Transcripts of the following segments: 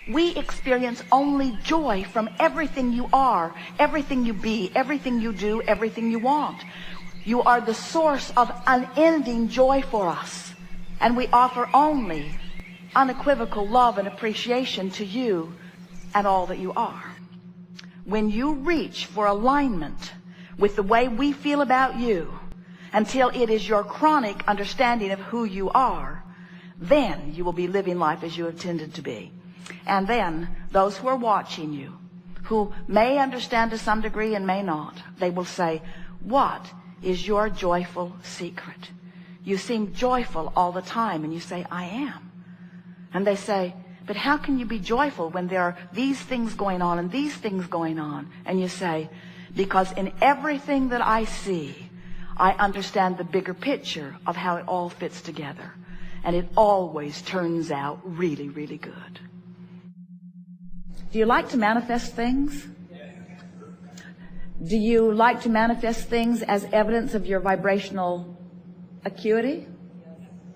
We experience only joy from everything you are, everything you be, everything you do, everything you want. You are the source of unending joy for us. And we offer only unequivocal love and appreciation to you and all that you are. When you reach for alignment with the way we feel about you until it is your chronic understanding of who you are, then you will be living life as you intended to be. And then those who are watching you, who may understand to some degree and may not, they will say, what is your joyful secret? You seem joyful all the time. And you say, I am. And they say, but how can you be joyful when there are these things going on and these things going on? And you say, because in everything that I see, I understand the bigger picture of how it all fits together. And it always turns out really, really good. Do you like to manifest things? Do you like to manifest things as evidence of your vibrational acuity?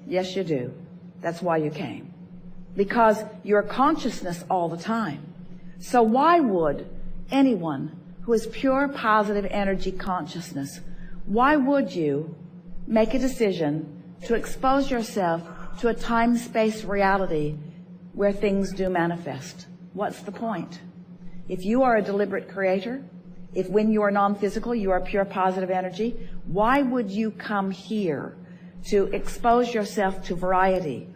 Yes, you do. That's why you came. Because you're consciousness all the time. So why would anyone who is pure positive energy consciousness, why would you make a decision to expose yourself to a time-space reality where things do manifest? What's the point? If you are a deliberate creator, if when you are non-physical, you are pure positive energy, why would you come here to expose yourself to variety?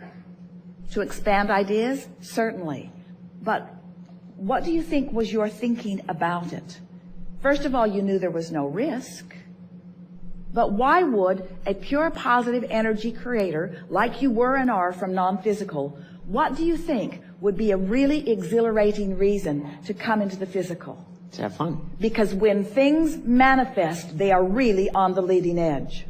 To expand ideas? Certainly. But what do you think was your thinking about it? First of all, you knew there was no risk. But why would a pure positive energy creator, like you were and are from non-physical, what do you think would be a really exhilarating reason to come into the physical? To have fun. Because when things manifest, they are really on the leading edge.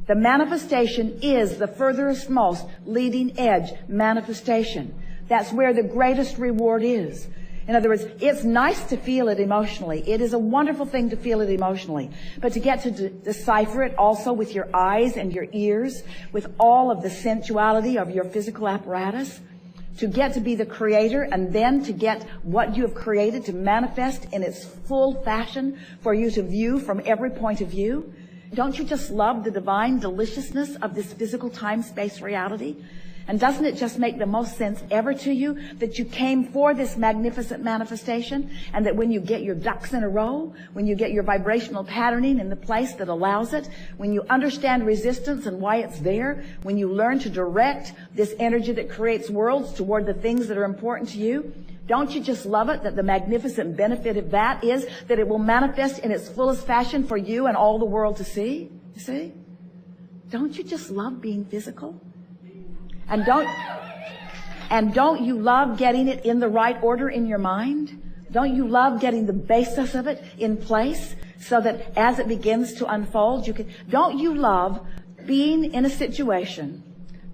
The manifestation is the furthest most leading edge manifestation. That's where the greatest reward is. In other words, it's nice to feel it emotionally. It is a wonderful thing to feel it emotionally. But to get to decipher it also with your eyes and your ears, with all of the sensuality of your physical apparatus, to get to be the creator and then to get what you have created to manifest in its full fashion for you to view from every point of view. Don't you just love the divine deliciousness of this physical time-space reality? And doesn't it just make the most sense ever to you that you came for this magnificent manifestation, and that when you get your ducks in a row, when you get your vibrational patterning in the place that allows it, when you understand resistance and why it's there, when you learn to direct this energy that creates worlds toward the things that are important to you, don't you just love it that the magnificent benefit of that is that it will manifest in its fullest fashion for you and all the world to see? You see? Don't you just love being physical? And don't you love getting it in the right order in your mind? Don't you love getting the basis of it in place so that as it begins to unfold, don't you love being in a situation,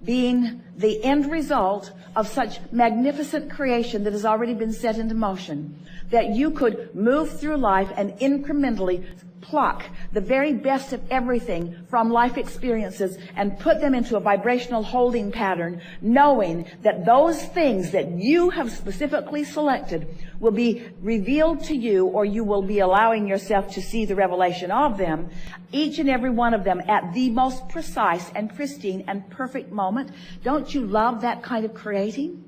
being the end result of such magnificent creation that has already been set into motion, that you could move through life and incrementally pluck the very best of everything from life experiences and put them into a vibrational holding pattern, knowing that those things that you have specifically selected will be revealed to you, or you will be allowing yourself to see the revelation of them, each and every one of them at the most precise and pristine and perfect moment. Don't you love that kind of creating?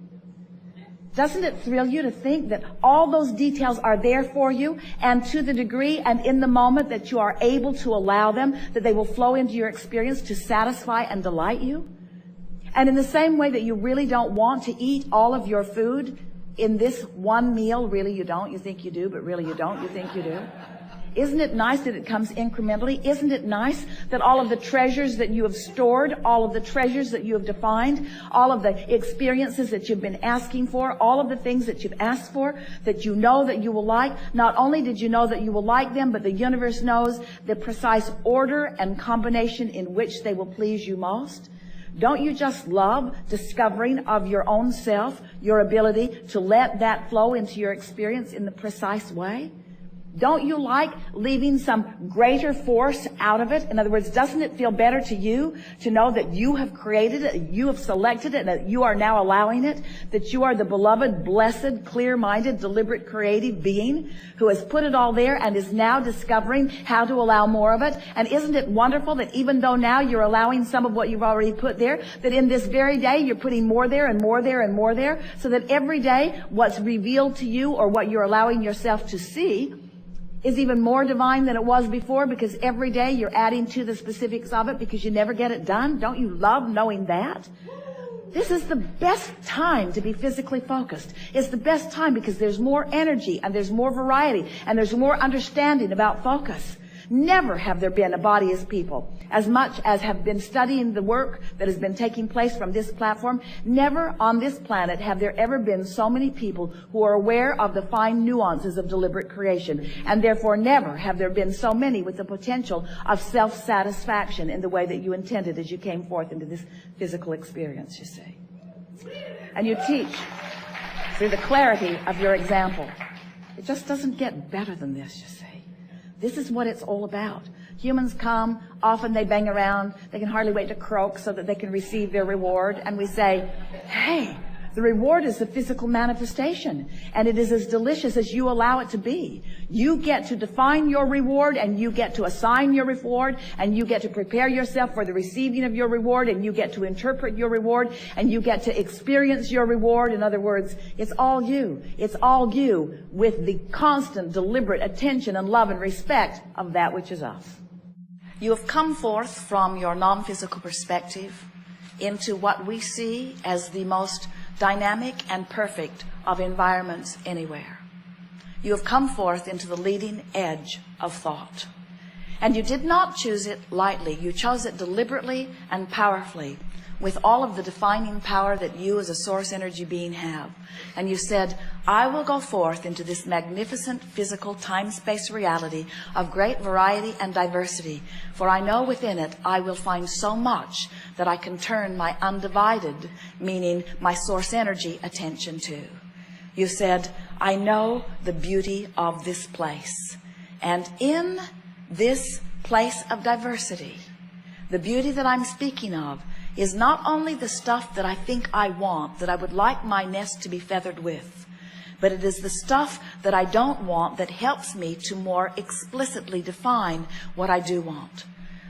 Doesn't it thrill you to think that all those details are there for you, and to the degree and in the moment that you are able to allow them, that they will flow into your experience to satisfy and delight you? And in the same way that you really don't want to eat all of your food in this one meal, really you don't, you think you do, but really you don't, you think you do. Isn't it nice that it comes incrementally? Isn't it nice that all of the treasures that you have stored, all of the treasures that you have defined, all of the experiences that you've been asking for, all of the things that you've asked for, that you know that you will like, not only did you know that you will like them, but the universe knows the precise order and combination in which they will please you most? Don't you just love discovering of your own self, your ability to let that flow into your experience in the precise way? Don't you like leaving some greater force out of it? In other words, doesn't it feel better to you to know that you have created it, you have selected it, and that you are now allowing it? That you are the beloved, blessed, clear-minded, deliberate, creative being who has put it all there and is now discovering how to allow more of it? And isn't it wonderful that even though now you're allowing some of what you've already put there, that in this very day you're putting more there and more there and more there, so that every day what's revealed to you or what you're allowing yourself to see is even more divine than it was before, because every day you're adding to the specifics of it because you never get it done? Don't you love knowing that? This is the best time to be physically focused. It's the best time because there's more energy and there's more variety and there's more understanding about focus. Never have there been a body as people, as much as have been studying the work that has been taking place from this platform. Never on this planet have there ever been so many people who are aware of the fine nuances of deliberate creation. And therefore never have there been so many with the potential of self-satisfaction in the way that you intended as you came forth into this physical experience, you see. And you teach through the clarity of your example. It just doesn't get better than this, you see. This is what it's all about. Humans come, often they bang around, they can hardly wait to croak so that they can receive their reward. And we say, hey, the reward is the physical manifestation, and it is as delicious as you allow it to be. You get to define your reward, and you get to assign your reward, and you get to prepare yourself for the receiving of your reward, and you get to interpret your reward, and you get to experience your reward. In other words, it's all you. It's all you with the constant, deliberate attention and love and respect of that which is us. You have come forth from your non-physical perspective into what we see as the most dynamic and perfect of environments anywhere. You have come forth into the leading edge of thought. And you did not choose it lightly. You chose it deliberately and powerfully, with all of the defining power that you as a source energy being have. And you said, I will go forth into this magnificent physical time-space reality of great variety and diversity, for I know within it I will find so much that I can turn my undivided, meaning my source energy, attention to. You said, I know the beauty of this place. And in this place of diversity, the beauty that I'm speaking of is not only the stuff that I think I want, that I would like my nest to be feathered with, but it is the stuff that I don't want that helps me to more explicitly define what I do want.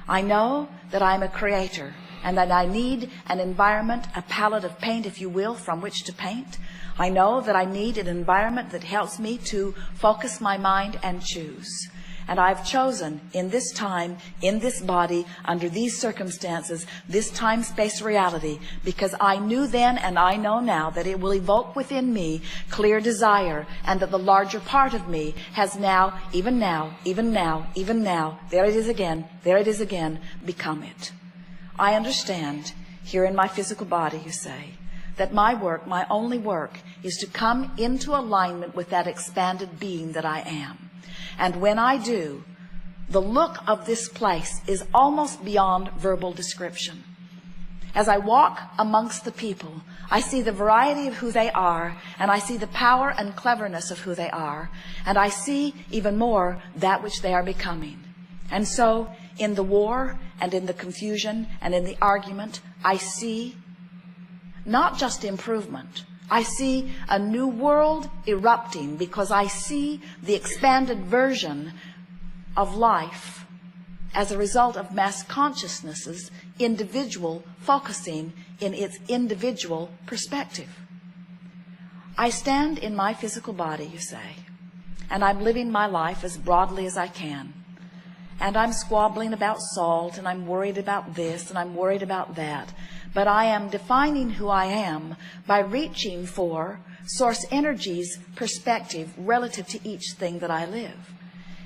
I know that I'm a creator and that I need an environment, a palette of paint, if you will, from which to paint. I know that I need an environment that helps me to focus my mind and choose. And I've chosen in this time, in this body, under these circumstances, this time-space reality, because I knew then and I know now that it will evoke within me clear desire, and that the larger part of me has now, even now, there it is again, become it. I understand, here in my physical body, you say, that my work, my only work, is to come into alignment with that expanded being that I am. And when I do, the look of this place is almost beyond verbal description. As I walk amongst the people, I see the variety of who they are, and I see the power and cleverness of who they are, and I see even more that which they are becoming. And so, in the war, and in the confusion, and in the argument, I see not just improvement, I see a new world erupting, because I see the expanded version of life as a result of mass consciousness's individual focusing in its individual perspective. I stand in my physical body, you say, and I'm living my life as broadly as I can. And I'm squabbling about salt, and I'm worried about this, and I'm worried about that. But I am defining who I am by reaching for source energy's perspective relative to each thing that I live.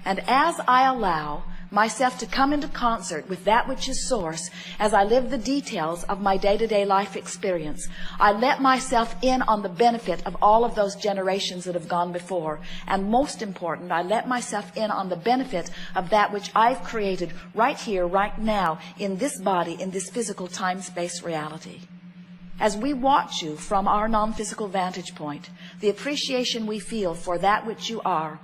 And as I allow myself to come into concert with that which is source, as I live the details of my day-to-day life experience, I let myself in on the benefit of all of those generations that have gone before. And most important, I let myself in on the benefit of that which I've created right here, right now, in this body, in this physical time-space reality. As we watch you from our non-physical vantage point, the appreciation we feel for that which you are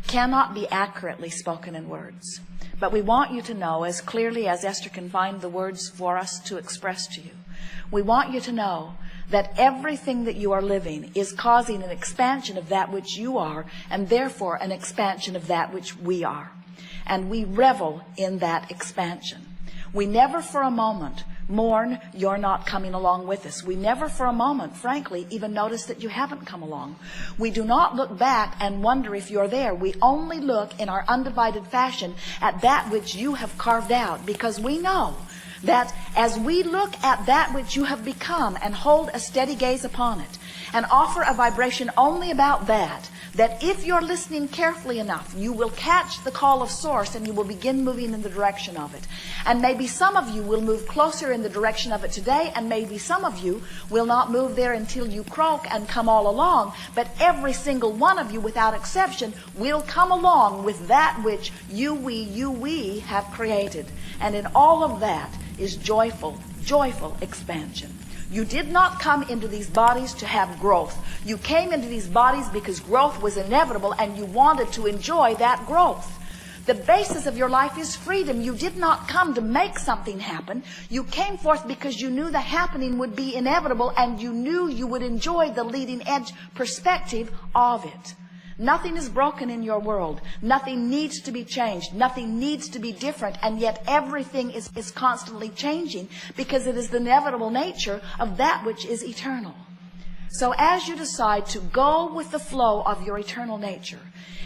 cannot be accurately spoken in words. But we want you to know, as clearly as Esther can find the words for us to express to you, we want you to know that everything that you are living is causing an expansion of that which you are, and therefore an expansion of that which we are. And we revel in that expansion. We never for a moment mourn you're not coming along with us. We never for a moment, frankly, even notice that you haven't come along. We do not look back and wonder if you're there. We only look in our undivided fashion at that which you have carved out, because we know that as we look at that which you have become and hold a steady gaze upon it and offer a vibration only about that, that if you're listening carefully enough, you will catch the call of source and you will begin moving in the direction of it. And maybe some of you will move closer in the direction of it today, and maybe some of you will not move there until you croak and come all along. But every single one of you, without exception, will come along with that which we have created. And in all of that is joyful expansion. You did not come into these bodies to have growth. You came into these bodies because growth was inevitable and you wanted to enjoy that growth. The basis of your life is freedom. You did not come to make something happen. You came forth because you knew the happening would be inevitable and you knew you would enjoy the leading edge perspective of it. Nothing is broken in your world. Nothing needs to be changed. Nothing needs to be different. And yet everything is constantly changing, because it is the inevitable nature of that which is eternal. So as you decide to go with the flow of your eternal nature,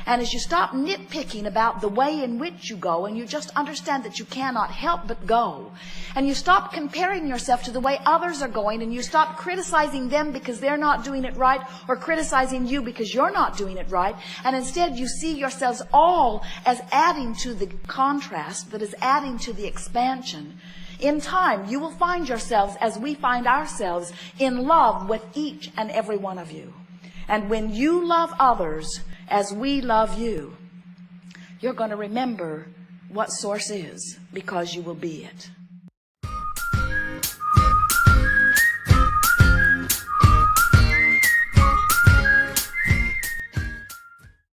and as you stop nitpicking about the way in which you go, and you just understand that you cannot help but go, and you stop comparing yourself to the way others are going, and you stop criticizing them because they're not doing it right, or criticizing you because you're not doing it right, and instead you see yourselves all as adding to the contrast that is adding to the expansion, in time you will find yourselves, as we find ourselves, in love with each and every one of you. And when you love others as we love you, you're going to remember what source is, because you will be it.